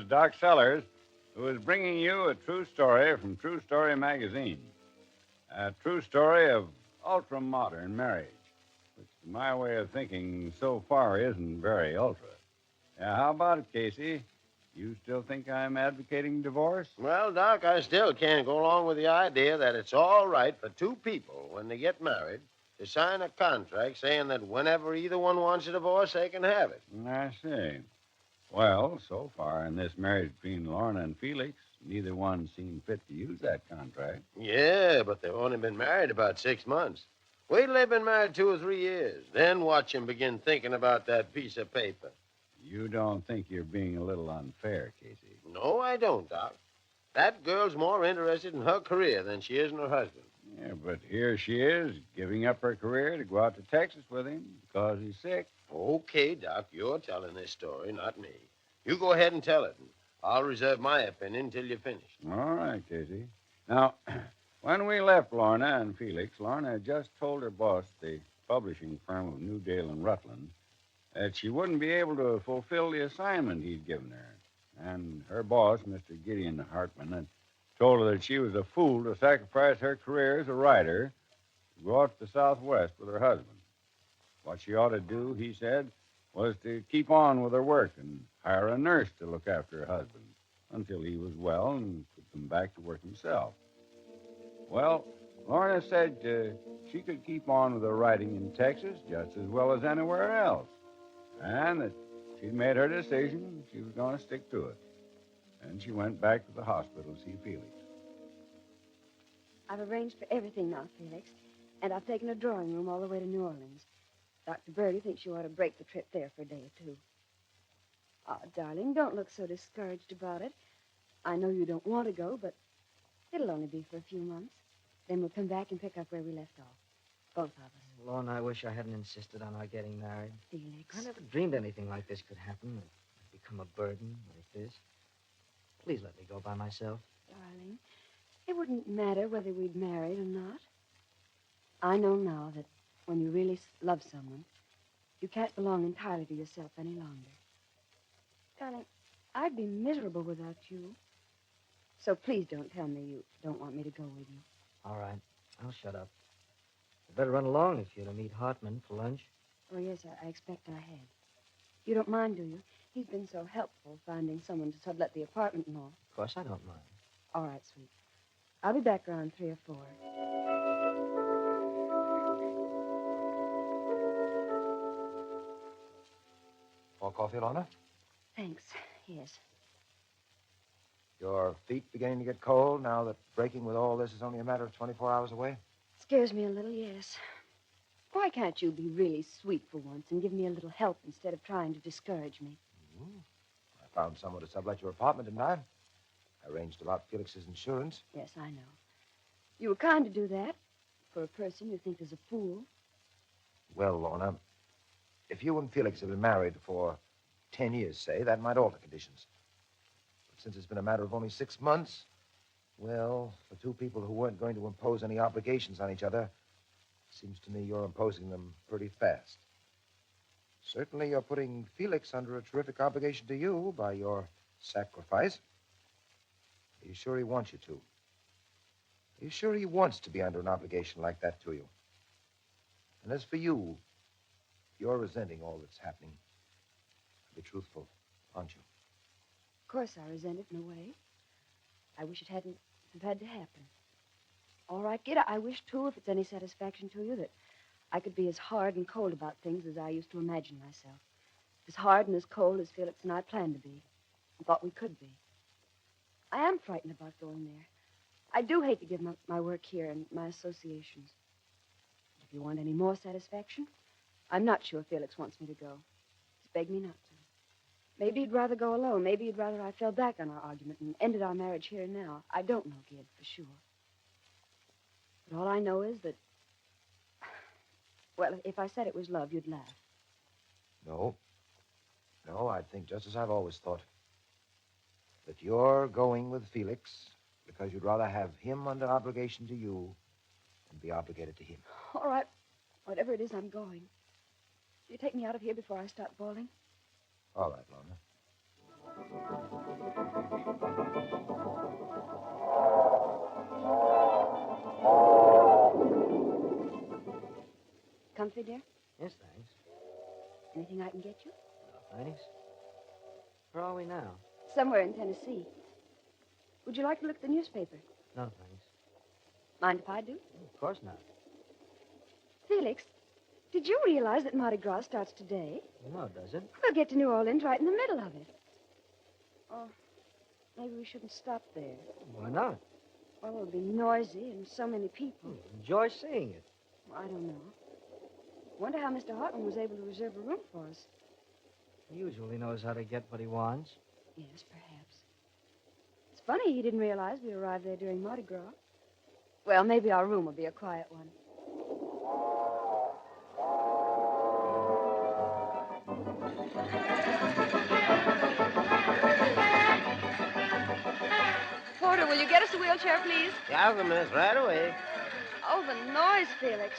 Doc Sellers, who is bringing you a true story from True Story magazine. A true story of ultra-modern marriage, which, to my way of thinking, so far isn't very ultra. How about it, Casey? You still think I'm advocating divorce? Well, Doc, I still can't go along with the idea that it's all right for two people, when they get married, to sign a contract saying that whenever either one wants a divorce, they can have it. I see. Well, so far in this marriage between Lorna and Felix, neither one seemed fit to use that contract. Yeah, but they've only been married about 6 months. Wait till they've been married 2 or 3 years. Then watch them begin thinking about that piece of paper. You don't think you're being a little unfair, Casey? No, I don't, Doc. That girl's more interested in her career than she is in her husband. Yeah, but here she is, giving up her career to go out to Texas with him because he's sick. Okay, Doc, you're telling this story, not me. You go ahead and tell it, and I'll reserve my opinion until you're finished. All right, Casey. Now, when we left Lorna and Felix, Lorna had just told her boss, the publishing firm of Newdale and Rutland, that she wouldn't be able to fulfill the assignment he'd given her. And her boss, Mr. Gideon Hartman, had told her that she was a fool to sacrifice her career as a writer to go out to the Southwest with her husband. What she ought to do, he said, was to keep on with her work and hire a nurse to look after her husband until he was well and could come back to work himself. Well, Lorna said she could keep on with her writing in Texas just as well as anywhere else, and that she'd made her decision and she was going to stick to it. And she went back to the hospital to see Felix. I've arranged for everything now, Felix, and I've taken a drawing room all the way to New Orleans. Dr. Birdie thinks you ought to break the trip there for a day or two. Oh, darling, don't look so discouraged about it. I know you don't want to go, but it'll only be for a few months. Then we'll come back and pick up where we left off. Both of us. Lorna, I wish I hadn't insisted on our getting married. Felix. I never dreamed anything like this could happen. I'd become a burden like this. Please let me go by myself. Darling, it wouldn't matter whether we'd married or not. I know now that when you really love someone, you can't belong entirely to yourself any longer. Darling, I'd be miserable without you. So please don't tell me you don't want me to go with you. All right, I'll shut up. I'd better run along if you're to meet Hartman for lunch. Oh, yes, I expect I had. You don't mind, do you? He's been so helpful finding someone to sublet the apartment and all. Of course I don't mind. All right, sweet. I'll be back around 3 or 4. More coffee, Lorna? Thanks, yes. Your feet beginning to get cold now that breaking with all this is only a matter of 24 hours away? Scares me a little, yes. Why can't you be really sweet for once and give me a little help instead of trying to discourage me? I found someone to sublet your apartment, didn't I? I arranged about Felix's insurance. Yes, I know. You were kind to do that for a person you think is a fool. Well, Lorna, if you and Felix have been married for 10 years, say, that might alter conditions. But since it's been a matter of only 6 months, well, for two people who weren't going to impose any obligations on each other, it seems to me you're imposing them pretty fast. Certainly you're putting Felix under a terrific obligation to you by your sacrifice. Are you sure he wants you to? Are you sure he wants to be under an obligation like that to you? And as for you, you're resenting all that's happening. Be truthful, aren't you? Of course I resent it in a way. I wish it hadn't have had to happen. All right, kid, I wish, too, if it's any satisfaction to you, that I could be as hard and cold about things as I used to imagine myself. As hard and as cold as Felix and I planned to be, and thought we could be. I am frightened about going there. I do hate to give up my work here and my associations. If you want any more satisfaction, I'm not sure Felix wants me to go. He's begged me not to. Maybe he'd rather go alone. Maybe he'd rather I fell back on our argument and ended our marriage here and now. I don't know, kid, for sure. But all I know is that, well, if I said it was love, you'd laugh. No. No, I'd think just as I've always thought. That you're going with Felix because you'd rather have him under obligation to you than be obligated to him. All right. Whatever it is, I'm going. You take me out of here before I start bawling? All right, Lorna. Anything I can get you? No, thanks. Where are we now? Somewhere in Tennessee. Would you like to look at the newspaper? No, thanks. Mind if I do? Of course not. Felix, did you realize that Mardi Gras starts today? No, does it? We'll get to New Orleans right in the middle of it. Oh, maybe we shouldn't stop there. Why not? Well, it'll be noisy and so many people. Enjoy seeing it. Well, I don't know. Wonder how Mr. Hartman was able to reserve a room for us. He usually knows how to get what he wants. Yes, perhaps. It's funny he didn't realize we arrived there during Mardi Gras. Well, maybe our room will be a quiet one. Porter, will you get us a wheelchair, please? Yeah, miss, right away. Oh, the noise, Felix.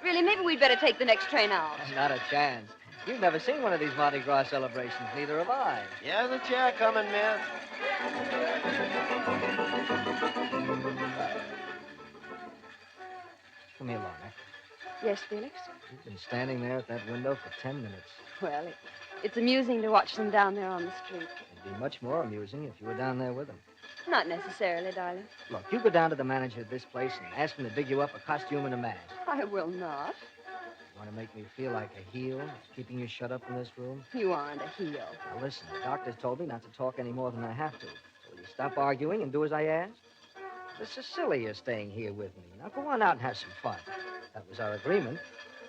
Really, maybe we'd better take the next train out. Not a chance. You've never seen one of these Mardi Gras celebrations. Neither have I. Yeah, the chair coming, miss. Come here, Lorna. Yes, Felix? You've been standing there at that window for 10 minutes. Well, it's amusing to watch them down there on the street. It'd be much more amusing if you were down there with them. Not necessarily, darling. Look, you go down to the manager of this place and ask him to dig you up a costume and a mask. I will not. You want to make me feel like a heel, keeping you shut up in this room? You aren't a heel. Now, listen, the doctor's told me not to talk any more than I have to. So will you stop arguing and do as I ask? Miss Cecilia is staying here with me. Now, go on out and have some fun. That was our agreement.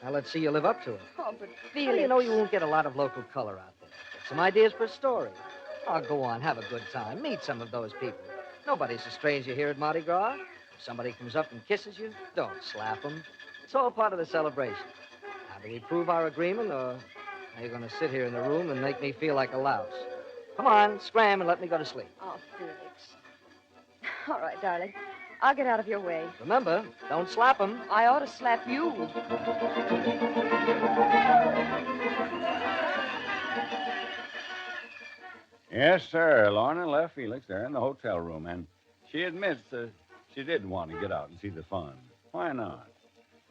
Now, let's see you live up to it. Oh, but Well, Felix... you know you won't get a lot of local color out there. Get some ideas for a story. Oh, go on, have a good time. Meet some of those people. Nobody's a stranger here at Mardi Gras. If somebody comes up and kisses you, don't slap them. It's all part of the celebration. Now, do we prove our agreement, or are you going to sit here in the room and make me feel like a louse? Come on, scram and let me go to sleep. Oh, Felix. All right, darling. I'll get out of your way. Remember, don't slap them. I ought to slap you. Yes, sir. Lorna left Felix there in the hotel room, and she admits that she did want to get out and see the fun. Why not?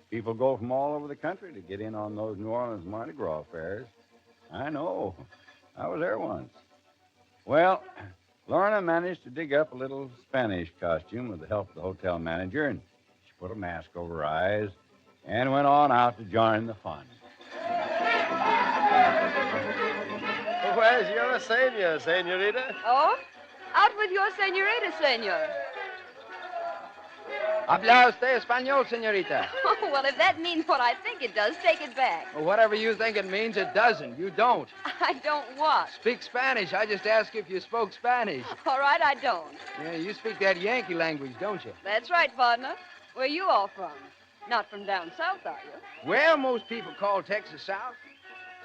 People go from all over the country to get in on those New Orleans Mardi Gras fairs. I know. I was there once. Well, Lorna managed to dig up a little Spanish costume with the help of the hotel manager, and she put a mask over her eyes and went on out to join the fun. Where's your senor, senorita? Oh? Out with your senorita, senor. Habla usted español, señorita? Oh, well, if that means what I think it does, take it back. Well, whatever you think it means, it doesn't. You don't. I don't what? Speak Spanish. I just asked if you spoke Spanish. All right, I don't. Yeah, you speak that Yankee language, don't you? That's right, partner. Where you all from? Not from down south, are you? Well, most people call Texas South.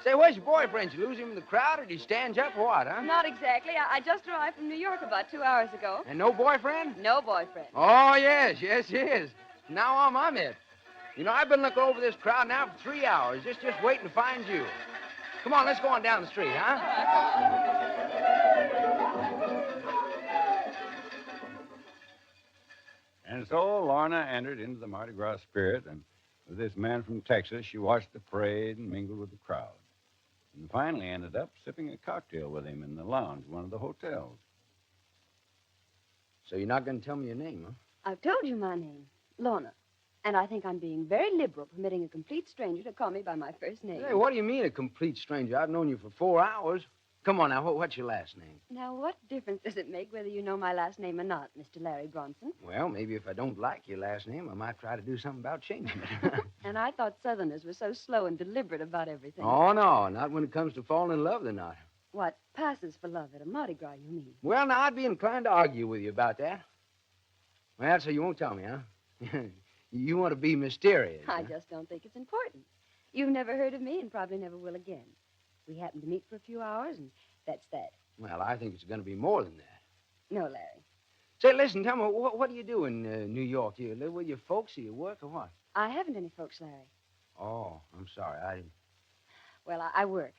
Say, where's your boyfriend? Did you lose him in the crowd, or did he stand you up, or what, huh? Not exactly. I just arrived from New York about 2 hours ago. And no boyfriend? No boyfriend. Oh, yes, yes. Now I'm it. You know, I've been looking over this crowd now for 3 hours, just waiting to find you. Come on, let's go on down the street, huh? And so Lorna entered into the Mardi Gras spirit, and with this man from Texas, she watched the parade and mingled with the crowd. And finally ended up sipping a cocktail with him in the lounge of one of the hotels. So you're not going to tell me your name, huh? I've told you my name, Lorna. And I think I'm being very liberal, permitting a complete stranger to call me by my first name. Hey, what do you mean, a complete stranger? I've known you for 4 hours. Come on now, what's your last name? Now, what difference does it make whether you know my last name or not, Mr. Larry Bronson? Well, maybe if I don't like your last name, I might try to do something about changing it. And I thought Southerners were so slow and deliberate about everything. Oh, no, not when it comes to falling in love, they're not. What passes for love at a Mardi Gras, you mean? Well, now, I'd be inclined to argue with you about that. Well, so you won't tell me, huh? You want to be mysterious. I huh? just don't think it's important. You've never heard of me and probably never will again. We happened to meet for a few hours, and that's that. Well, I think it's going to be more than that. No, Larry. Say, listen, tell me, what do you do in New York? You live with your folks, or you work, or what? I haven't any folks, Larry. Oh, I'm sorry. Well, I work.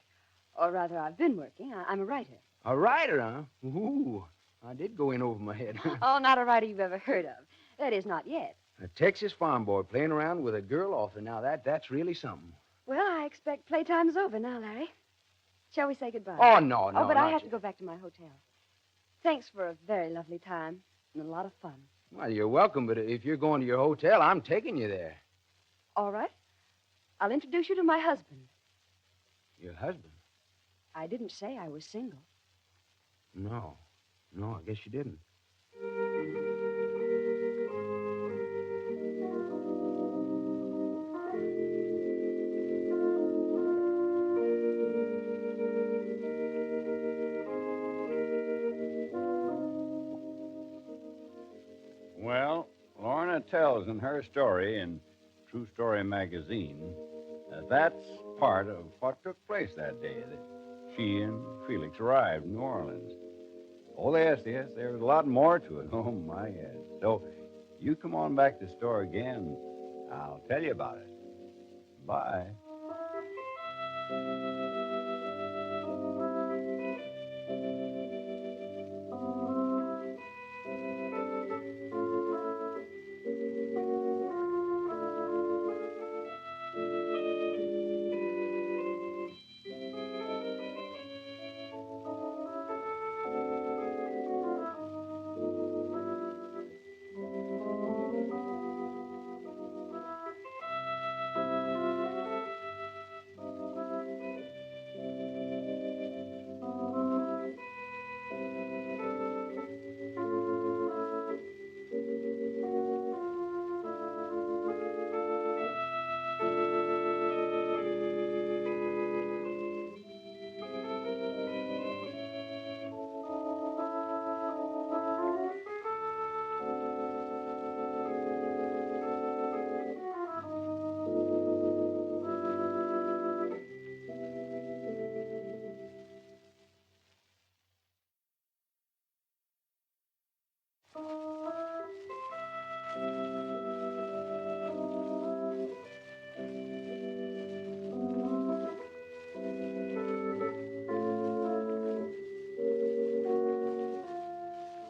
Or rather, I've been working. I'm a writer. A writer, huh? Ooh, I did go in over my head. Oh, not a writer you've ever heard of. That is, not yet. A Texas farm boy playing around with a girl author. Now, that's really something. Well, I expect playtime's over now, Larry. Shall we say goodbye? Oh, no, no. Oh, but I not have to yet. go back to my hotel. Thanks for a very lovely time and a lot of fun. Well, you're welcome, but if you're going to your hotel, I'm taking you there. All right. I'll introduce you to my husband. Your husband? I didn't say I was single. No. No, I guess you didn't. Well, Lorna tells in her story in True Story magazine that's part of what took place that day, that she and Felix arrived in New Orleans. Oh, yes, there was a lot more to it. Oh, my, yes. So you come on back to the store again. I'll tell you about it. Bye.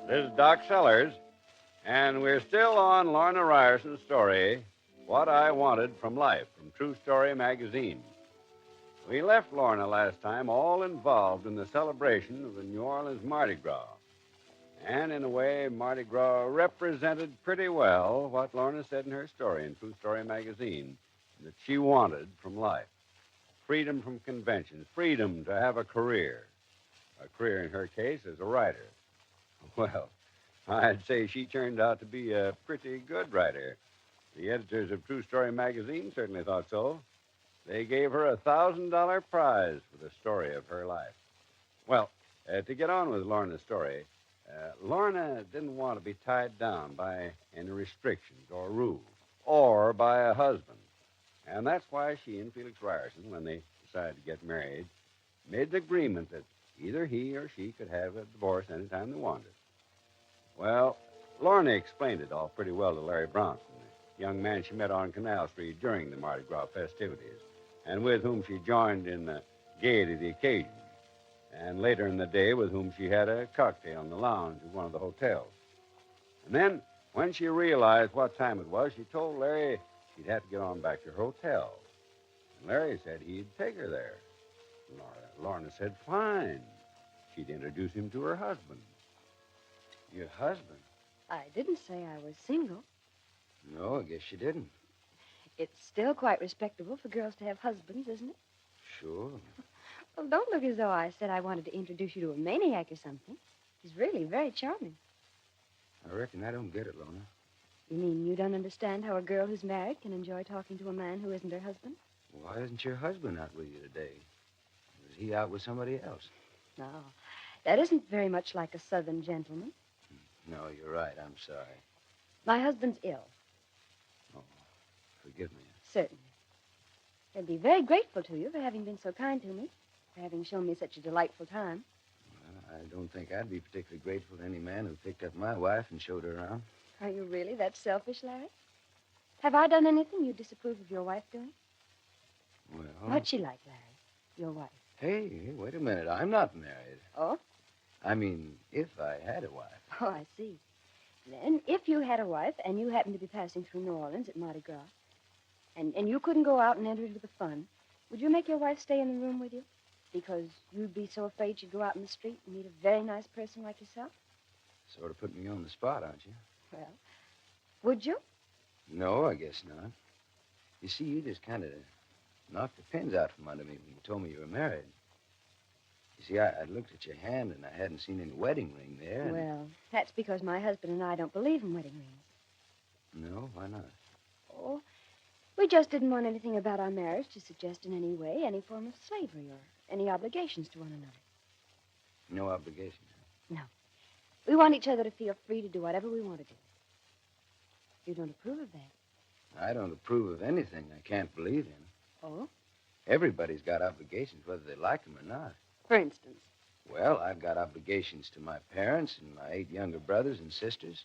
This is Doc Sellers, and we're still on Lorna Ryerson's story, What I Wanted from Life, from True Story magazine. We left Lorna last time all involved in the celebration of the New Orleans Mardi Gras. And in a way, Mardi Gras represented pretty well what Lorna said in her story in True Story magazine, that she wanted from life. Freedom from conventions, freedom to have a career in her case as a writer. Well, I'd say she turned out to be a pretty good writer. The editors of True Story magazine certainly thought so. They gave her a $1,000 prize for the story of her life. Well, to get on with Lorna's story, Lorna didn't want to be tied down by any restrictions or rules or by a husband. And that's why she and Felix Ryerson, when they decided to get married, made the agreement that either he or she could have a divorce anytime they wanted. Well, Lorna explained it all pretty well to Larry Bronson, the young man she met on Canal Street during the Mardi Gras festivities, and with whom she joined in the gaiety of the occasion, and later in the day with whom she had a cocktail in the lounge of one of the hotels. And then, when she realized what time it was, she told Larry she'd have to get on back to her hotel. And Larry said he'd take her there. Lorna said fine. She'd introduce him to her husband. Your husband? I didn't say I was single. No, I guess you didn't. It's still quite respectable for girls to have husbands, isn't it? Sure. Well, don't look as though I said I wanted to introduce you to a maniac or something. He's really very charming. I reckon I don't get it, Lorna. You mean you don't understand how a girl who's married can enjoy talking to a man who isn't her husband? Why isn't your husband out with you today? Is he out with somebody else? No. That isn't very much like a southern gentleman. No, you're right. I'm sorry. My husband's ill. Oh, forgive me. Certainly. I'd be very grateful to you for having been so kind to me, for having shown me such a delightful time. Well, I don't think I'd be particularly grateful to any man who picked up my wife and showed her around. Are you really that selfish, Larry? Have I done anything you disapprove of your wife doing? Well... What's she like, Larry? Your wife? Hey, wait a minute. I'm not married. Oh? I mean, if I had a wife. Oh, I see. Then, if you had a wife and you happened to be passing through New Orleans at Mardi Gras, and you couldn't go out and enter into the fun, Would you make your wife stay in the room with you? Because you'd be so afraid she'd go out in the street and meet a very nice person like yourself? Sort of putting me on the spot, aren't you? Well, would you? No, I guess not. You see, you just kind of knocked the pins out from under me when you told me you were married. You see, I looked at your hand, and I hadn't seen any wedding ring there. And... Well, that's because my husband and I don't believe in wedding rings. No, why not? Oh, we just didn't want anything about our marriage to suggest in any way any form of slavery or any obligations to one another. No obligation. No. We want each other to feel free to do whatever we want to do. You don't approve of that. I don't approve of anything I can't believe in. Oh? Everybody's got obligations, whether they like them or not. For instance? Well, I've got obligations to my parents and my 8 younger brothers and sisters.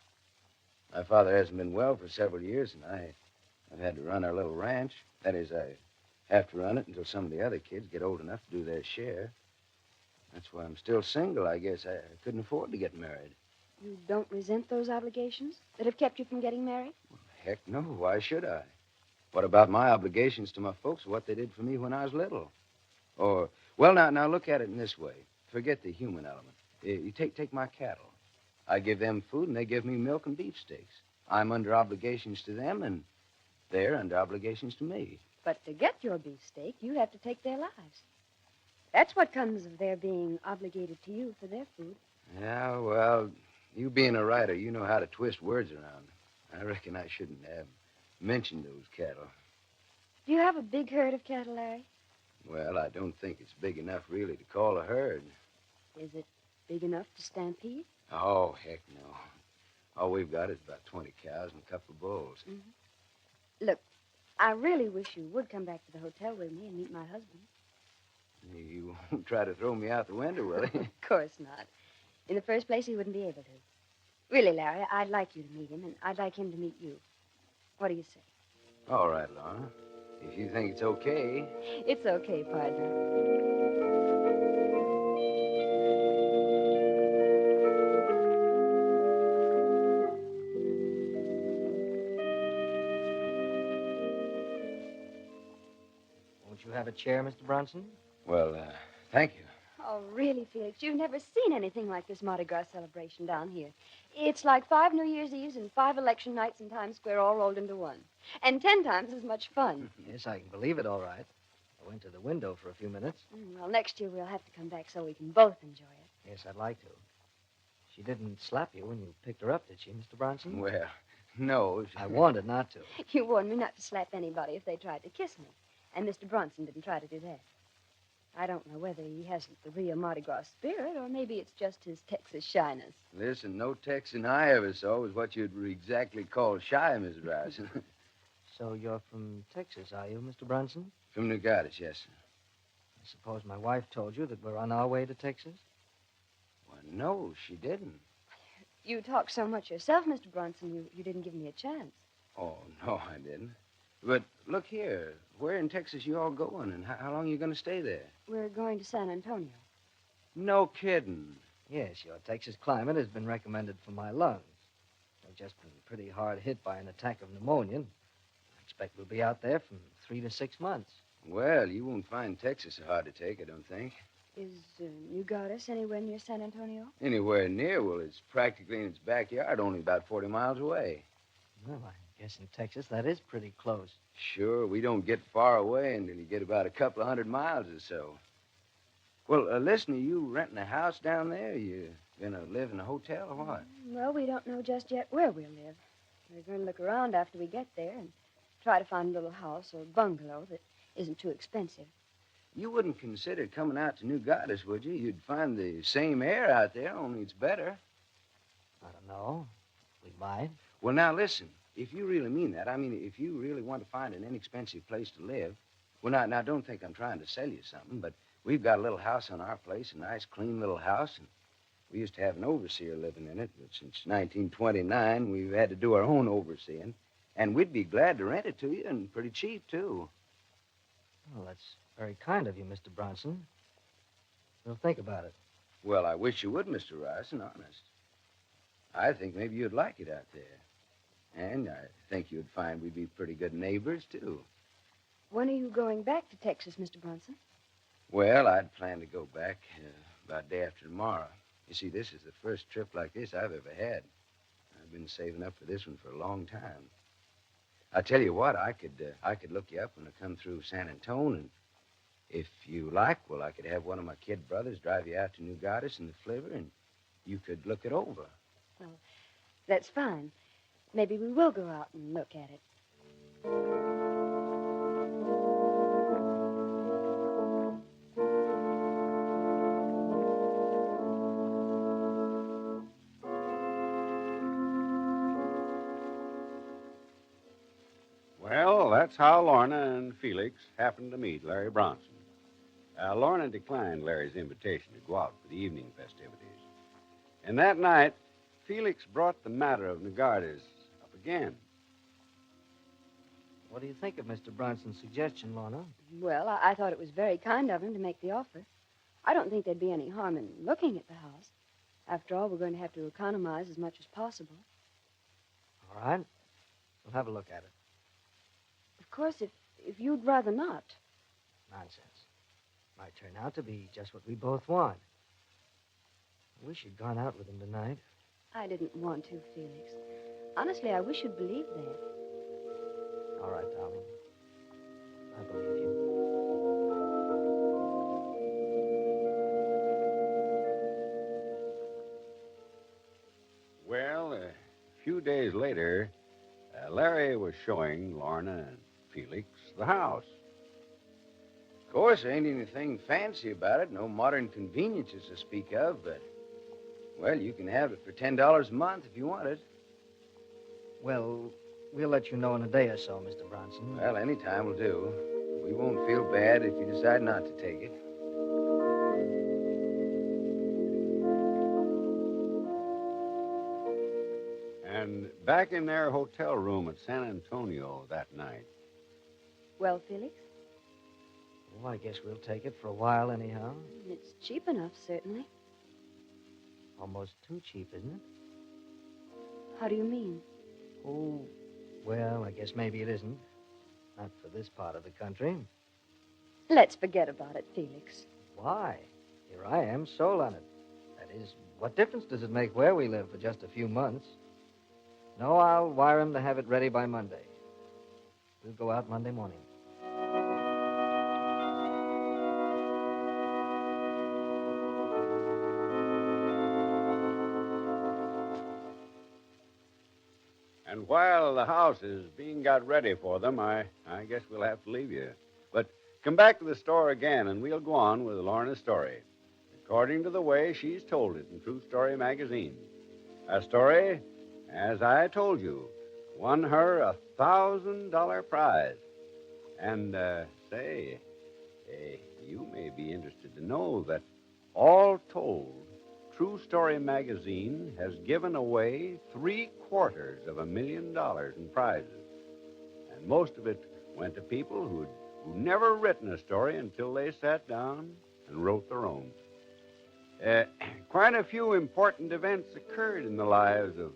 My father hasn't been well for several years, and I've had to run our little ranch. That is, I have to run it until some of the other kids get old enough to do their share. That's why I'm still single, I guess. I couldn't afford to get married. You don't resent those obligations that have kept you from getting married? Well, heck no. Why should I? What about my obligations to my folks, what they did for me when I was little? Or, well, now look at it in this way. Forget the human element. You take my cattle. I give them food, and they give me milk and beefsteaks. I'm under obligations to them, and they're under obligations to me. But to get your beefsteak, you have to take their lives. That's what comes of their being obligated to you for their food. Yeah, well, you being a writer, you know how to twist words around. I reckon I shouldn't have mentioned those cattle. Do you have a big herd of cattle, Larry? Well, I don't think it's big enough, really, to call a herd. Is it big enough to stampede? Oh, heck no. All we've got is about 20 cows and a couple of bulls. Mm-hmm. Look, I really wish you would come back to the hotel with me and meet my husband. You won't try to throw me out the window, will he? Of course not. In the first place, he wouldn't be able to. Really, Larry, I'd like you to meet him, and I'd like him to meet you. What do you say? All right, Lorna. If you think it's okay. It's okay, partner. Won't you have a chair, Mr. Bronson? Well, thank you. Oh, really, Felix, you've never seen anything like this Mardi Gras celebration down here. It's like 5 New Year's Eves and 5 election nights in Times Square all rolled into one. And 10 times as much fun. Yes, I can believe it, all right. I went to the window for a few minutes. Well, next year we'll have to come back so we can both enjoy it. Yes, I'd like to. She didn't slap you when you picked her up, did she, Mr. Bronson? Well, no. I wanted not to. You warned me not to slap anybody if they tried to kiss me. And Mr. Bronson didn't try to do that. I don't know whether he hasn't the real Mardi Gras spirit, or maybe it's just his Texas shyness. Listen, no Texan I ever saw was what you'd exactly call shy, Miss Ryerson. So you're from Texas, are you, Mr. Bronson? From New Goddess, yes, sir. I suppose my wife told you that we're on our way to Texas? Well, no, she didn't. You talk so much yourself, Mr. Bronson, you didn't give me a chance. Oh, no, I didn't. But look here. Where in Texas you all going, and how long are you going to stay there? We're going to San Antonio. No kidding. Yes, your Texas climate has been recommended for my lungs. I've just been pretty hard hit by an attack of pneumonia. I expect we'll be out there from 3 to 6 months. Well, you won't find Texas so hard to take, I don't think. Is New Goddess anywhere near San Antonio? Anywhere near? Well, it's practically in its backyard, only about 40 miles away. Well, I guess in Texas that is pretty close. Sure, we don't get far away until you get about a couple of 100 miles or so. Well, listen, are you renting a house down there? You gonna live in a hotel or what? Well, we don't know just yet where we'll live. We're going to look around after we get there and try to find a little house or bungalow that isn't too expensive. You wouldn't consider coming out to New Goddess, would you? You'd find the same air out there, only it's better. I don't know. We might. Well, now, listen. If you really mean that, I mean, if you really want to find an inexpensive place to live, well, now don't think I'm trying to sell you something, but we've got a little house on our place, a nice, clean little house, and we used to have an overseer living in it, but since 1929, we've had to do our own overseeing, and we'd be glad to rent it to you, and pretty cheap, too. Well, that's very kind of you, Mr. Bronson. We'll think about it. Well, I wish you would, Mr. Ryerson, honest. I think maybe you'd like it out there. And I think you'd find we'd be pretty good neighbors, too. When are you going back to Texas, Mr. Brunson? Well, I'd planned to go back about day after tomorrow. You see, this is the first trip like this I've ever had. I've been saving up for this one for a long time. I tell you what, I could look you up when I come through San Antone, and if you like, well, I could have one of my kid brothers drive you out to New Goddess in the flivver, and you could look it over. Well, that's fine. Maybe we will go out and look at it. Well, that's how Lorna and Felix happened to meet Larry Bronson. Lorna declined Larry's invitation to go out for the evening festivities. And that night, Felix brought the matter of Nagardis up again. What do you think of Mr. Bronson's suggestion, Lorna? Well, I thought it was very kind of him to make the offer. I don't think there'd be any harm in looking at the house. After all, we're going to have to economize as much as possible. All right. We'll have a look at it. Of course, if you'd rather not. Nonsense. Might turn out to be just what we both want. I wish you'd gone out with him tonight. I didn't want to, Felix. Honestly, I wish you'd believe that. All right, darling. I believe you. Well, a few days later, Larry was showing Lorna and Felix the house. Of course, there ain't anything fancy about it, no modern conveniences to speak of, but, well, you can have it for $10 a month if you want it. Well, we'll let you know in a day or so, Mr. Bronson. Well, any time will do. We won't feel bad if you decide not to take it. And back in their hotel room at San Antonio that night. Well, Felix, Well, I guess we'll take it for a while anyhow. it's cheap enough, certainly. Almost too cheap, isn't it? How do you mean? Oh, well, I guess maybe it isn't. Not for this part of the country. Let's forget about it, Felix. Why? Here I am, sold on it. That is, what difference does it make where we live for just a few months? No, I'll wire him to have it ready by Monday. We'll go out Monday morning. And while the house is being got ready for them, I guess we'll have to leave you. But come back to the store again, and we'll go on with Lorna's story, according to the way she's told it in True Story magazine. A story, as I told you, won her a $1,000 prize. And, you may be interested to know that all told, True Story magazine has given away $750,000 in prizes. And most of it went to people who'd never written a story until they sat down and wrote their own. Quite a few important events occurred in the lives of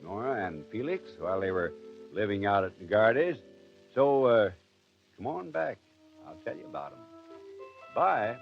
Nora and Felix while they were living out at Nagardis. So, come on back. I'll tell you about them. Bye.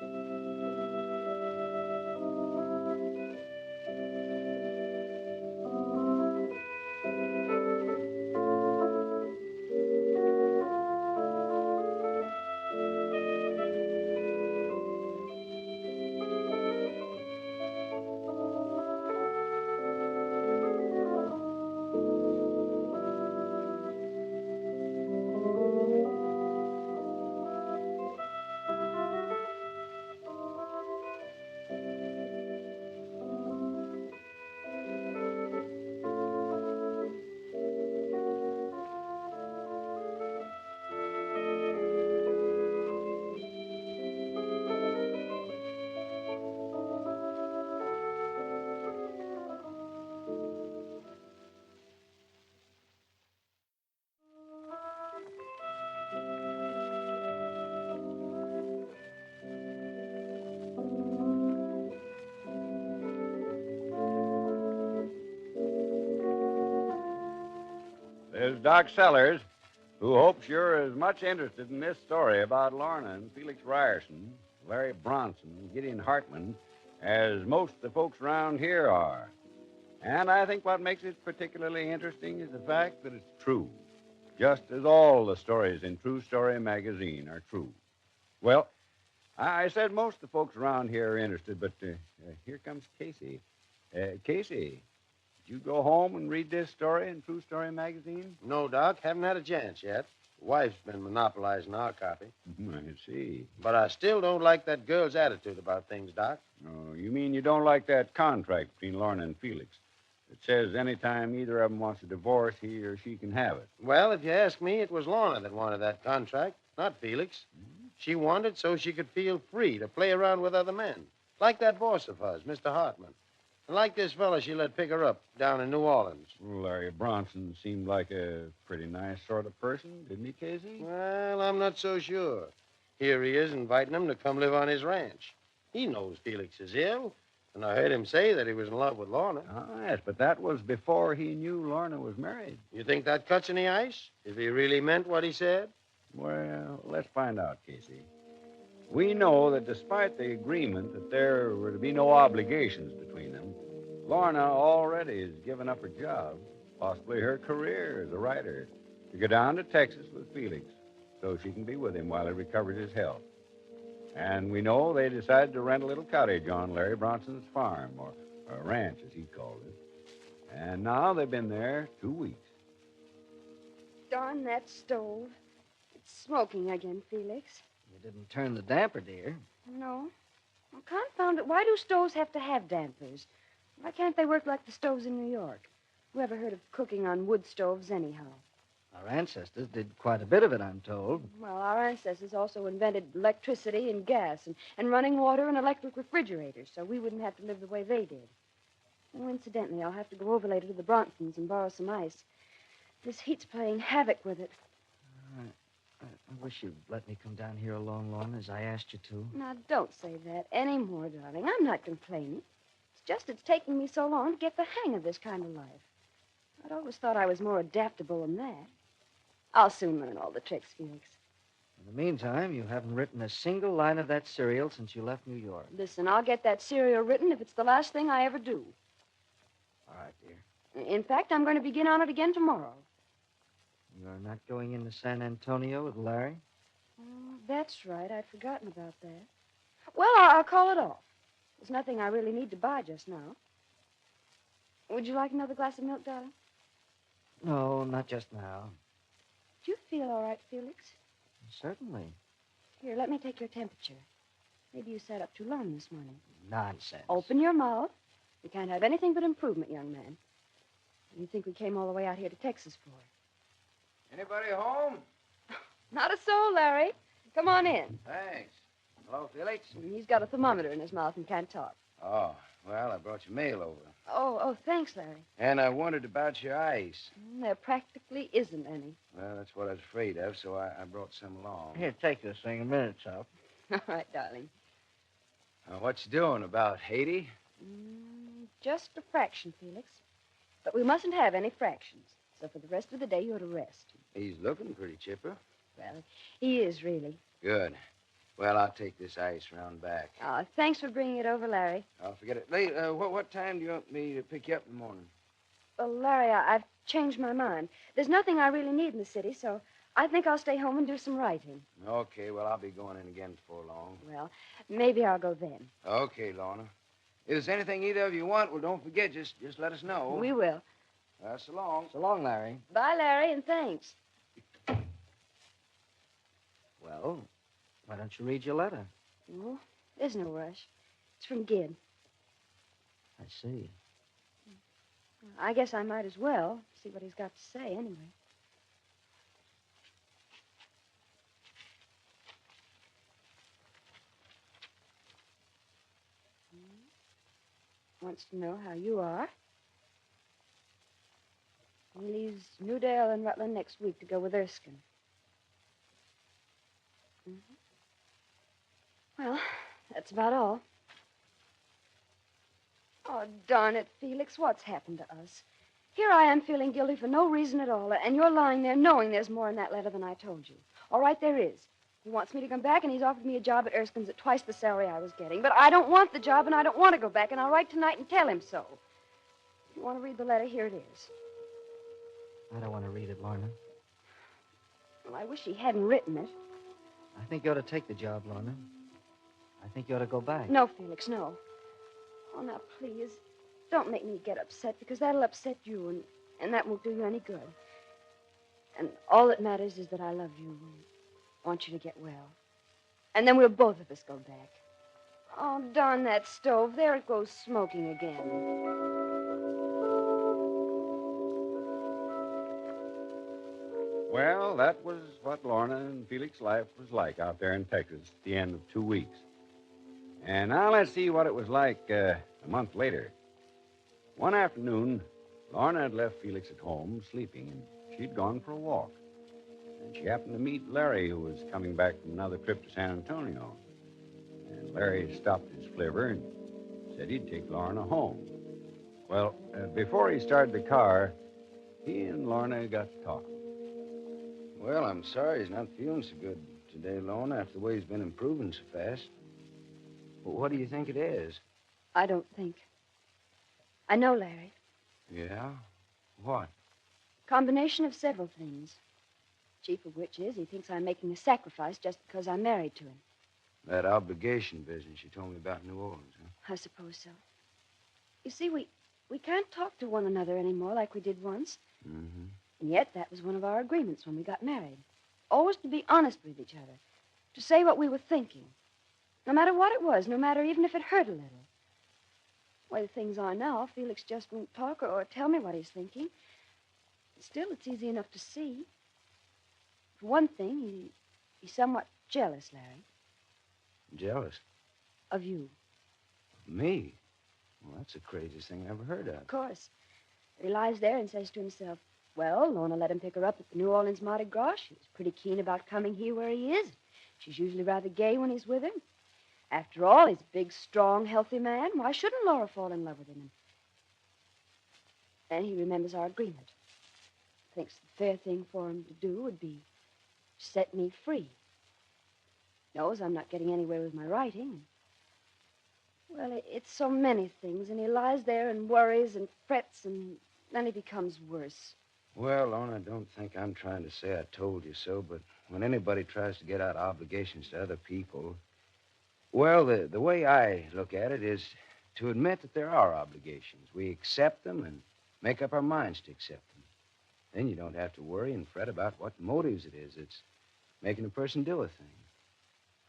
There's Doc Sellers. who hopes you're as much interested in this story about Lorna and Felix Ryerson, Larry Bronson, and Gideon Hartman as most of the folks around here are. And I think what makes it particularly interesting is the fact that it's true, just as all the stories in True Story magazine are true. Well, I said most of the folks around here are interested, but here comes Casey. Casey, did you go home and read this story in True Story magazine? No, Doc. Haven't had a chance yet. The wife's been monopolizing our copy. I see. But I still don't like that girl's attitude about things, Doc. Oh, you mean you don't like that contract between Lorna and Felix? It says anytime either of them wants a divorce, he or she can have it. Well, if you ask me, it was Lorna that wanted that contract, not Felix. She wanted so she could feel free to play around with other men, like that boss of hers, Mr. Hartman. And like this fella she let pick her up down in New Orleans. Well, Larry Bronson seemed like a pretty nice sort of person, didn't he, Casey? Well, I'm not so sure. Here he is inviting him to come live on his ranch. He knows Felix is ill, and I heard him say that he was in love with Lorna. Ah, yes, but that was before he knew Lorna was married. You think that cuts any ice? If he really meant what he said? Well, let's find out, Casey. We know that despite the agreement that there were to be no obligations between them, Lorna already has given up her job, possibly her career as a writer, to go down to Texas with Felix so she can be with him while he recovers his health. And we know they decided to rent a little cottage on Larry Bronson's farm, or a ranch, as he called it. And now they've been there 2 weeks. Darn that stove. It's smoking again, Felix. You didn't turn the damper, dear. No. Well, confound it. Why do stoves have to have dampers? Why can't they work like the stoves in New York? Who ever heard of cooking on wood stoves anyhow? Our ancestors did quite a bit of it, I'm told. Well, our ancestors also invented electricity and gas and running water and electric refrigerators, so we wouldn't have to live the way they did. Oh, incidentally, I'll have to go over later to the Bronsons and borrow some ice. This heat's playing havoc with it. I wish you'd let me come down here alone, Lorna, as I asked you to. Now, don't say that anymore, darling. I'm not complaining. It's just it's taking me so long to get the hang of this kind of life. I'd always thought I was more adaptable than that. I'll soon learn all the tricks, Felix. In the meantime, you haven't written a single line of that serial since you left New York. Listen, I'll get that serial written if it's the last thing I ever do. All right, dear. In fact, I'm going to begin on it again tomorrow. You're not going into San Antonio with Larry? Oh, that's right. I'd forgotten about that. Well, I'll call it off. There's nothing I really need to buy just now. Would you like another glass of milk, darling? No, not just now. Do you feel all right, Felix? Certainly. Here, let me take your temperature. Maybe you sat up too long this morning. Nonsense. Open your mouth. We can't have anything but improvement, young man. What do you think we came all the way out here to Texas for? Anybody home? Not a soul, Larry. Come on in. Thanks. Hello, Felix? He's got a thermometer in his mouth and can't talk. Oh, well, I brought your mail over. Oh, thanks, Larry. And I wondered about your ice. There practically isn't any. Well, that's what I was afraid of, so I brought some along. Here, take this thing. A minute's up. All right, darling. What you doing about Haiti? Just a fraction, Felix. But we mustn't have any fractions. So for the rest of the day, you're to rest. He's looking pretty chipper. Well, he is really. Good. Well, I'll take this ice round back. Oh, thanks for bringing it over, Larry. I'll forget it. What time do you want me to pick you up in the morning? Well, Larry, I've changed my mind. There's nothing I really need in the city, so I think I'll stay home and do some writing. Okay, well, I'll be going in again before long. Well, maybe I'll go then. Okay, Lorna. If there's anything either of you want, well, don't forget, just let us know. We will. So long. So long, Larry. Bye, Larry, and thanks. Well, why don't you read your letter? Oh, there's no rush. It's from Gid. I see. I guess I might as well see what he's got to say anyway. Wants to know how you are. He leaves Newdale and Rutland next week to go with Erskine. Well, that's about all. Oh, darn it, Felix. What's happened to us? Here I am feeling guilty for no reason at all, and you're lying there knowing there's more in that letter than I told you. All right, there is. He wants me to come back, and he's offered me a job at Erskine's at twice the salary I was getting. But I don't want the job, and I don't want to go back, and I'll write tonight and tell him so. If you want to read the letter, here it is. I don't want to read it, Lorna. Well, I wish he hadn't written it. I think you ought to take the job, Lorna. I think you ought to go back. No, Felix, no. Oh, now, please, don't make me get upset, because that'll upset you, and that won't do you any good. And all that matters is that I love you and want you to get well. And then we'll both of us go back. Oh, darn that stove. There it goes smoking again. Well, that was what Lorna and Felix's life was like out there in Texas at the end of 2 weeks. And now let's see what it was like a month later. One afternoon, Lorna had left Felix at home sleeping, and she'd gone for a walk. And she happened to meet Larry, who was coming back from another trip to San Antonio. And Larry stopped his flivver and said he'd take Lorna home. Well, before he started the car, he and Lorna got to talking. Well, I'm sorry he's not feeling so good today, Lorna, after the way he's been improving so fast. Well, what do you think it is? I don't think. I know, Larry. Yeah? What? Combination of several things. Chief of which is he thinks I'm making a sacrifice just because I'm married to him. That obligation business you told me about in New Orleans, huh? I suppose so. You see, we can't talk to one another anymore like we did once. Mm-hmm. And yet that was one of our agreements when we got married. Always to be honest with each other. To say what we were thinking. No matter what it was, no matter even if it hurt a little. The way things are now, Felix just won't talk or tell me what he's thinking. Still, it's easy enough to see. For one thing, he's somewhat jealous, Larry. Jealous? Of you. Me? Well, that's the craziest thing I ever heard of. Of course. But he lies there and says to himself, well, Lorna let him pick her up at the New Orleans Mardi Gras. She was pretty keen about coming here where he is. She's usually rather gay when he's with her. After all, he's a big, strong, healthy man. Why shouldn't Laura fall in love with him? Then he remembers our agreement. Thinks the fair thing for him to do would be set me free. Knows I'm not getting anywhere with my writing. Well, it's so many things, and he lies there and worries and frets, and then he becomes worse. Well, Lorna, don't think I'm trying to say I told you so, but when anybody tries to get out obligations to other people, well, the way I look at it is to admit that there are obligations. We accept them and make up our minds to accept them. Then you don't have to worry and fret about what motives it is that's making a person do a thing.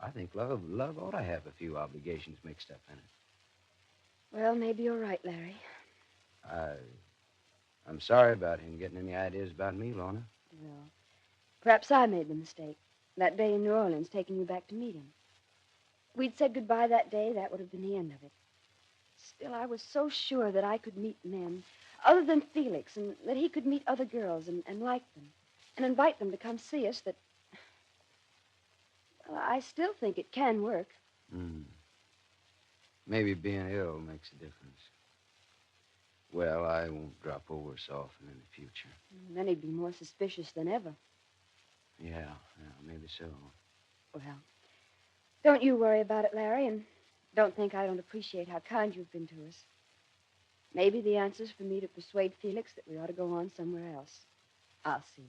I think love ought to have a few obligations mixed up in it. Well, maybe you're right, Larry. I'm sorry about him getting any ideas about me, Lorna. Well, perhaps I made the mistake. That day in New Orleans, taking you back to meet him. If we'd said goodbye that day, that would have been the end of it. Still, I was so sure that I could meet men other than Felix, and that he could meet other girls and like them, and invite them to come see us, that... Well, I still think it can work. Maybe being ill makes a difference. Well, I won't drop over so often in the future. And then he'd be more suspicious than ever. Yeah, maybe so. Well, don't you worry about it, Larry, and don't think I don't appreciate how kind you've been to us. Maybe the answer's for me to persuade Felix that we ought to go on somewhere else. I'll see.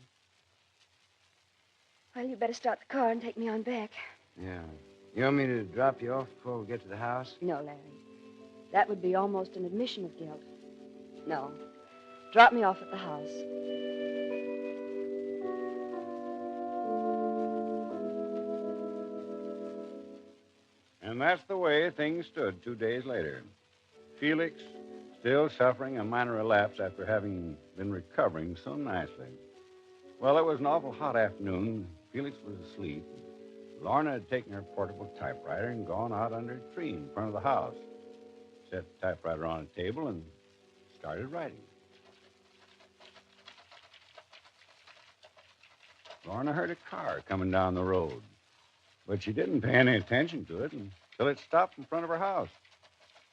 Well, you better start the car and take me on back. Yeah. You want me to drop you off before we get to the house? No, Larry. That would be almost an admission of guilt. No. Drop me off at the house. And that's the way things stood 2 days later. Felix still suffering a minor relapse after having been recovering so nicely. Well, it was an awful hot afternoon. Felix was asleep. Lorna had taken her portable typewriter and gone out under a tree in front of the house. Set the typewriter on a table and started writing. Lorna heard a car coming down the road, but she didn't pay any attention to it until it stopped in front of her house.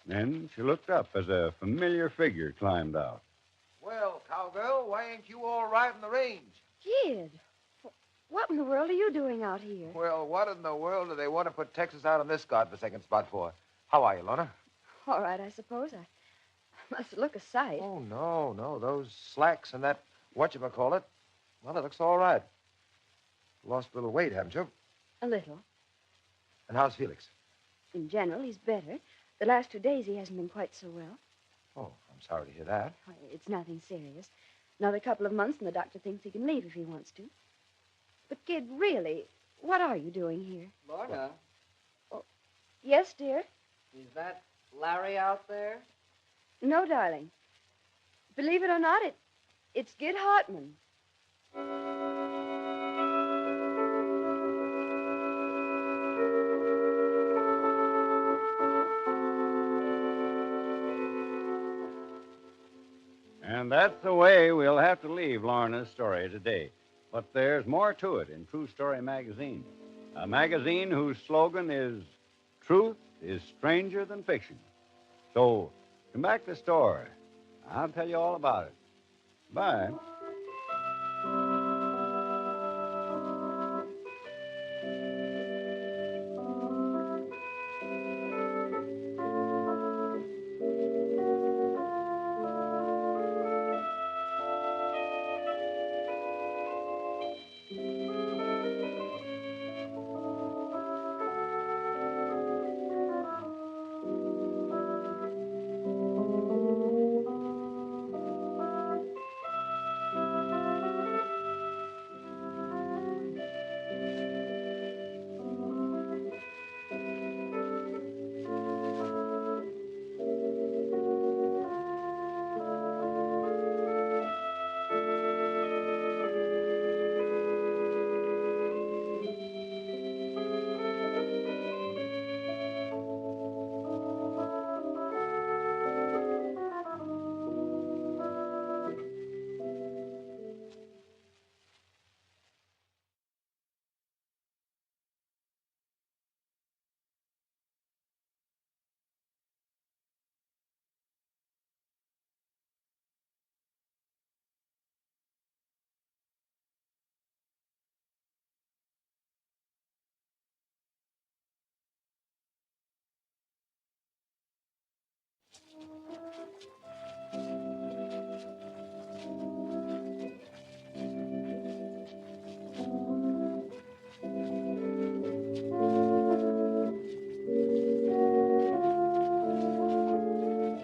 Then she looked up as a familiar figure climbed out. Well, why ain't you all right in the range? Kid, what in the world are you doing out here? Well, what in the world do they want to put Texas out on this godforsaken spot for? How are you, Lorna? All right, I suppose. I must look a sight. Oh, no. Those slacks and that whatchamacallit, well, it looks all right. Lost a little weight, haven't you? A little. And how's Felix? In general, he's better. The last 2 days he hasn't been quite so well. Oh, I'm sorry to hear that. Why, it's nothing serious. Another couple of months and the doctor thinks he can leave if he wants to. But, Kid, really, what are you doing here? Lorna, Yes, dear? is that Larry out there? No, darling. Believe it or not, it's Gid Hartman. And that's the way we'll have to leave Lorna's story today. But there's more to it in True Story magazine. A magazine whose slogan is Truth is Stranger Than Fiction. So come back to the store. I'll tell you all about it. Bye.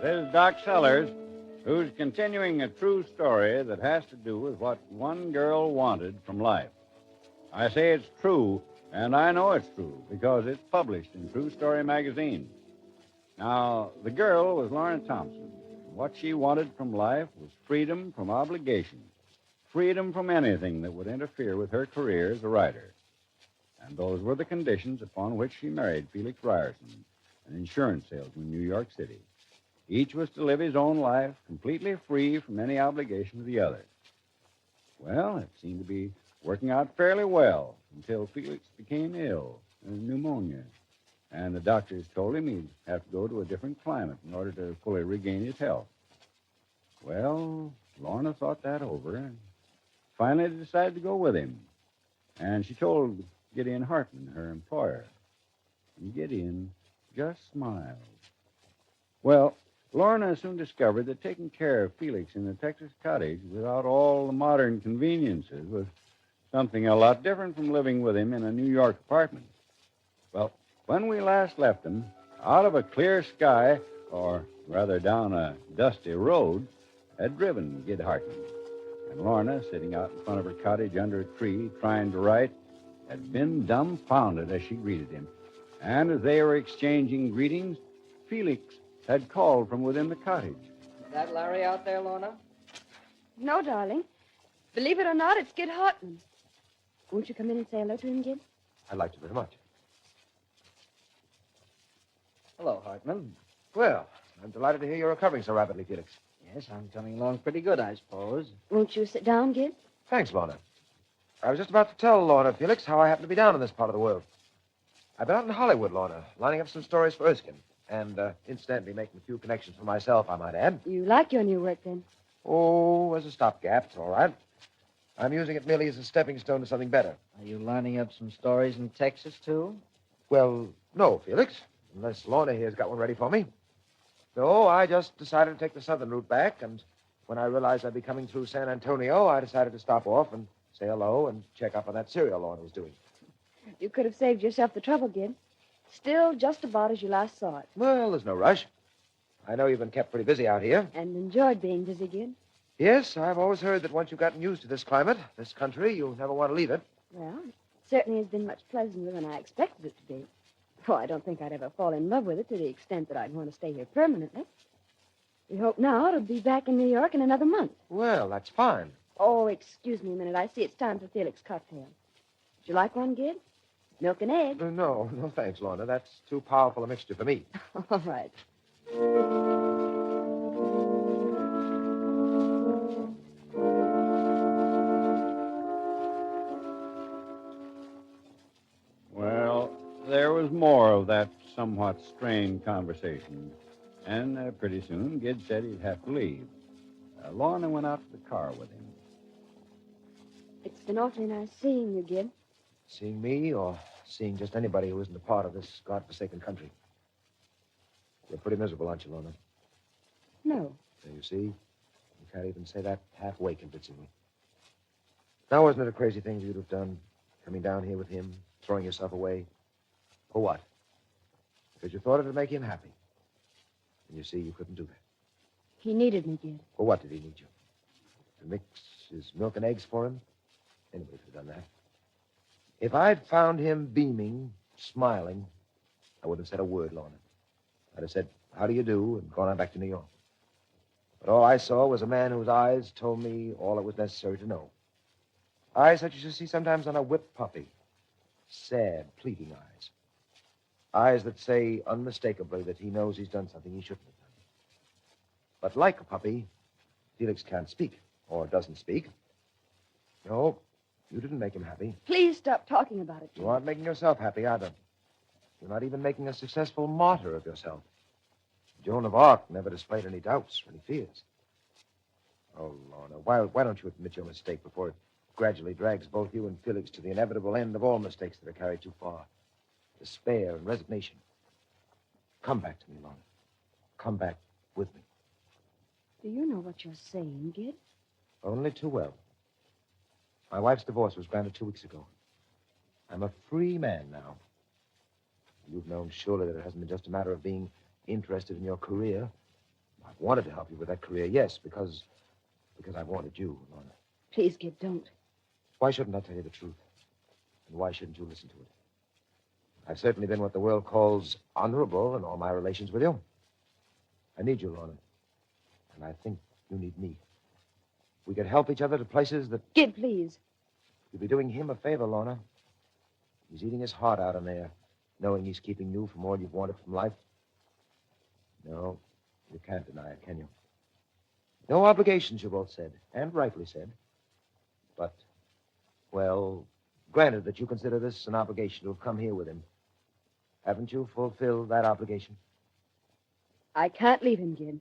This is Doc Sellers, who's continuing a true story that has to do with what one girl wanted from life. I say it's true, and I know it's true because it's published in True Story magazine. Now, the girl was Lorna Thompson. What she wanted from life was freedom from obligation, freedom from anything that would interfere with her career as a writer. And those were the conditions upon which she married Felix Ryerson, an insurance salesman in New York City. Each was to live his own life completely free from any obligation to the other. Well, it seemed to be working out fairly well until Felix became ill, pneumonia. And the doctors told him he'd have to go to a different climate in order to fully regain his health. Well, Lorna thought that over and finally decided to go with him. And she told Gideon Hartman, her employer. And Gideon just smiled. Well, Lorna soon discovered that taking care of Felix in the Texas cottage without all the modern conveniences was something a lot different from living with him in a New York apartment. Well, when we last left him, out of a clear sky, or rather down a dusty road, had driven Gid Hartman. And Lorna, sitting out in front of her cottage under a tree, trying to write, had been dumbfounded as she greeted him. And as they were exchanging greetings, Felix had called from within the cottage. Is that Larry out there, Lorna? No, darling. Believe it or not, it's Gid Hartman. Won't you come in and say hello to him, Gid? I'd like to very much. Hello, Hartman. Well, I'm delighted to hear you're recovering so rapidly, Felix. Yes, I'm coming along pretty good, I suppose. Won't you sit down, Gid? Thanks, Lorna. I was just about to tell Lorna, Felix, how I happen to be down in this part of the world. I've been out in Hollywood, Lorna, lining up some stories for Erskine. And, incidentally, making a few connections for myself, I might add. You like your new work, then? Oh, as as a stopgap. It's all right. I'm using it merely as a stepping stone to something better. Are you lining up some stories in Texas, too? Well, no, Felix. Unless Lorna here's got one ready for me. No, I just decided to take the southern route back, and when I realized I'd be coming through San Antonio, I decided to stop off and say hello and check up on that serial Lorna was doing. You could have saved yourself the trouble, Gid. Still just about as you last saw it. Well, there's no rush. I know you've been kept pretty busy out here. And enjoyed being busy, Gid. Yes, I've always heard that once you've gotten used to this climate, this country, you'll never want to leave it. Well, it certainly has been much pleasanter than I expected it to be. Oh, I don't think I'd ever fall in love with it to the extent that I'd want to stay here permanently. We hope now it'll be back in New York in another month. Well, that's fine. Oh, excuse me a minute. I see it's time for Felix' cocktail. Would you like one, Gid? Milk and egg. No, thanks, Lorna. That's too powerful a mixture for me. All right. Well, there was more of that somewhat strained conversation, and pretty soon Gid said he'd have to leave. Lorna went out to the car with him. It's been awfully nice seeing you, Gid. Seeing me or seeing just anybody who isn't a part of this godforsaken country. You're pretty miserable, aren't you, Lorna? No. So you see, you can't even say that halfway convincingly. Now, wasn't it a crazy thing you'd have done, coming down here with him, throwing yourself away? For what? Because you thought it would make him happy. And you see, you couldn't do that. He needed me, Gid. For what did he need you? To mix his milk and eggs for him? Anybody could have done that. If I'd found him beaming, smiling, I wouldn't have said a word, Lorna. I'd have said, how do you do, and gone on back to New York. But all I saw was a man whose eyes told me all it was necessary to know. Eyes such as you see sometimes on a whipped puppy. Sad, pleading eyes. Eyes that say unmistakably that he knows he's done something he shouldn't have done. But like a puppy, Felix can't speak, or doesn't speak. No, you didn't make him happy. Please stop talking about it, Gid. You aren't making yourself happy either. You're not even making a successful martyr of yourself. Joan of Arc never displayed any doubts or any fears. Oh, Lorna, why don't you admit your mistake before it gradually drags both you and Felix to the inevitable end of all mistakes that are carried too far? Despair and resignation. Come back to me, Lorna. Come back with me. Do you know what you're saying, Gid? Only too well. My wife's divorce was granted 2 weeks ago. I'm a free man now. You've known surely that it hasn't been just a matter of being interested in your career. I've wanted to help you with that career, yes, because I've wanted you, Lorna. Please, Gid, don't. Why shouldn't I tell you the truth? And why shouldn't you listen to it? I've certainly been what the world calls honorable in all my relations with you. I need you, Lorna. And I think you need me. We could help each other to places that... Gid, please. You'd be doing him a favor, Lorna. He's eating his heart out in there, knowing he's keeping you from all you've wanted from life. No, you can't deny it, can you? No obligations, you both said, and rightly said. But, well, granted that you consider this an obligation to have come here with him. Haven't you fulfilled that obligation? I can't leave him, Gid.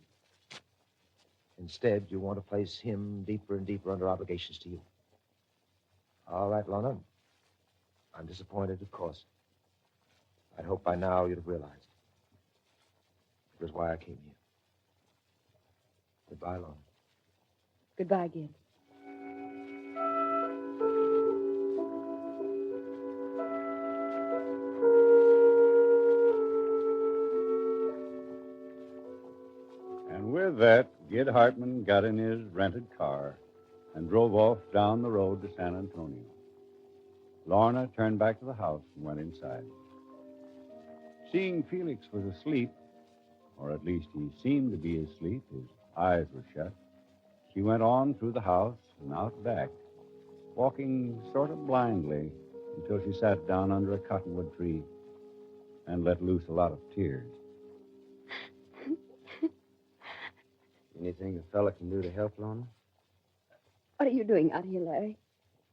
Instead, you want to place him deeper and deeper under obligations to you. All right, Lorna. I'm disappointed, of course. I'd hoped by now you'd have realized. It was why I came here. Goodbye, Lorna. Goodbye, Gid. And with that, Gid Hartman got in his rented car and drove off down the road to San Antonio. Lorna turned back to the house and went inside. Seeing Felix was asleep, or at least he seemed to be asleep, his eyes were shut, she went on through the house and out back, walking sort of blindly until she sat down under a cottonwood tree and let loose a lot of tears. Anything a fella can do to help, Lorna? What are you doing out here, Larry?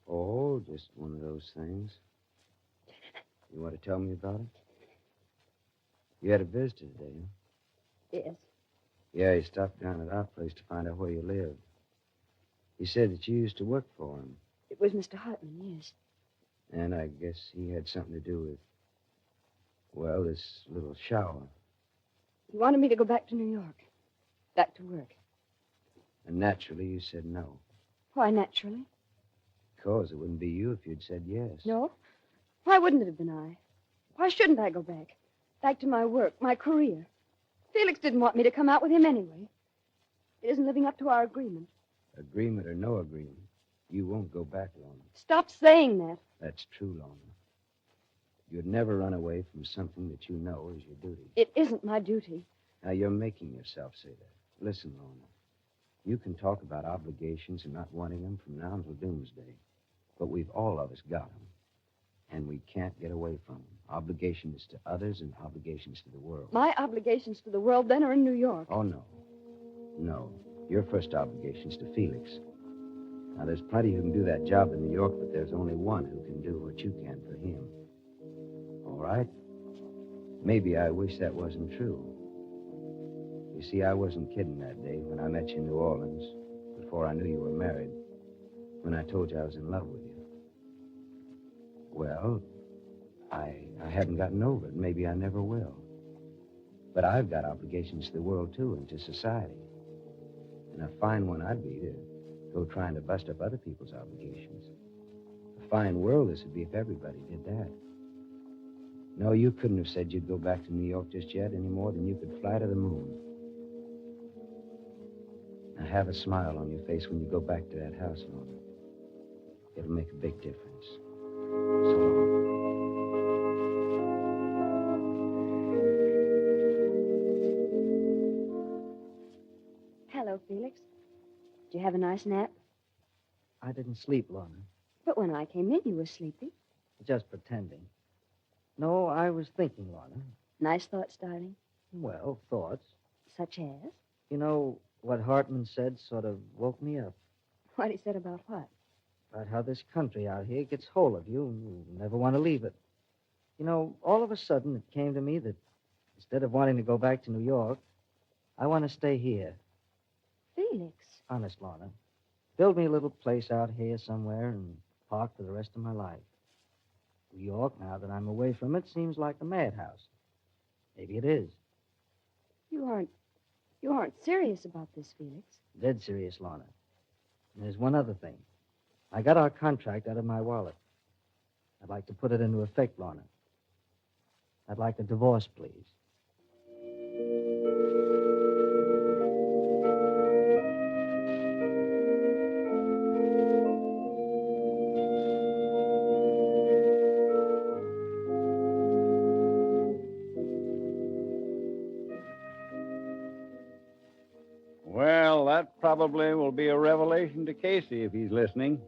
Oh, just one of those things. You want to tell me about it? You had a visitor today, huh? Yes. Yeah, he stopped down at our place to find out where you lived. He said that you used to work for him. It was Mr. Hartman, yes. And I guess he had something to do with, well, this little shower. He wanted me to go back to New York. Back to work. And naturally, you said no. Why, naturally? Because it wouldn't be you if you'd said yes. No? Why wouldn't it have been I? Why shouldn't I go back? Back to my work, my career. Felix didn't want me to come out with him anyway. It isn't living up to our agreement. Agreement or no agreement, you won't go back, Lorna. Stop saying that. That's true, Lorna. You'd never run away from something that you know is your duty. It isn't my duty. Now, you're making yourself say that. Listen, Lorna. You can talk about obligations and not wanting them from now until doomsday. But we've all of us got them. And we can't get away from them. Obligations to others and obligations to the world. My obligations to the world then are in New York. Oh, no. No. Your first obligation's to Felix. Now, there's plenty who can do that job in New York, but there's only one who can do what you can for him. All right? Maybe I wish that wasn't true. You see, I wasn't kidding that day when I met you in New Orleans, before I knew you were married, when I told you I was in love with you. Well, I haven't gotten over it. Maybe I never will. But I've got obligations to the world, too, and to society. And a fine one I'd be to go trying to bust up other people's obligations. A fine world this would be if everybody did that. No, you couldn't have said you'd go back to New York just yet any more than you could fly to the moon. Now, have a smile on your face when you go back to that house, Lorna. It'll make a big difference. So long. Hello, Felix. Did you have a nice nap? I didn't sleep, Lorna. But when I came in, you were sleepy. Just pretending. No, I was thinking, Lorna. Nice thoughts, darling. Well, thoughts. Such as? You know, what Hartman said sort of woke me up. What he said about what? About how this country out here gets hold of you and you never want to leave it. You know, all of a sudden it came to me that instead of wanting to go back to New York, I want to stay here. Felix. Honest, Lorna. Build me a little place out here somewhere and park for the rest of my life. New York, now that I'm away from it, seems like a madhouse. Maybe it is. You aren't serious about this, Felix. Dead serious, Lorna. And there's one other thing. I got our contract out of my wallet. I'd like to put it into effect, Lorna. I'd like a divorce, please. Well, that probably will be a revelation to Casey if he's listening.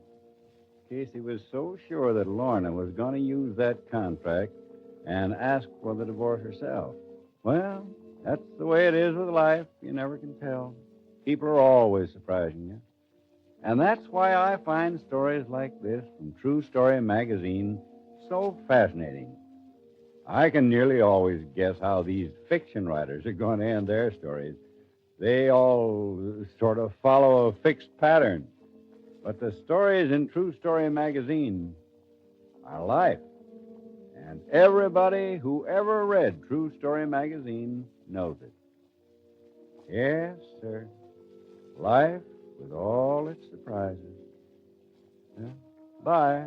Casey was so sure that Lorna was going to use that contract and ask for the divorce herself. Well, that's the way it is with life. You never can tell. People are always surprising you. And that's why I find stories like this from True Story magazine so fascinating. I can nearly always guess how these fiction writers are going to end their stories. They all sort of follow a fixed pattern. But the stories in True Story magazine are life. And everybody who ever read True Story magazine knows it. Yes, sir. Life with all its surprises. Well, bye.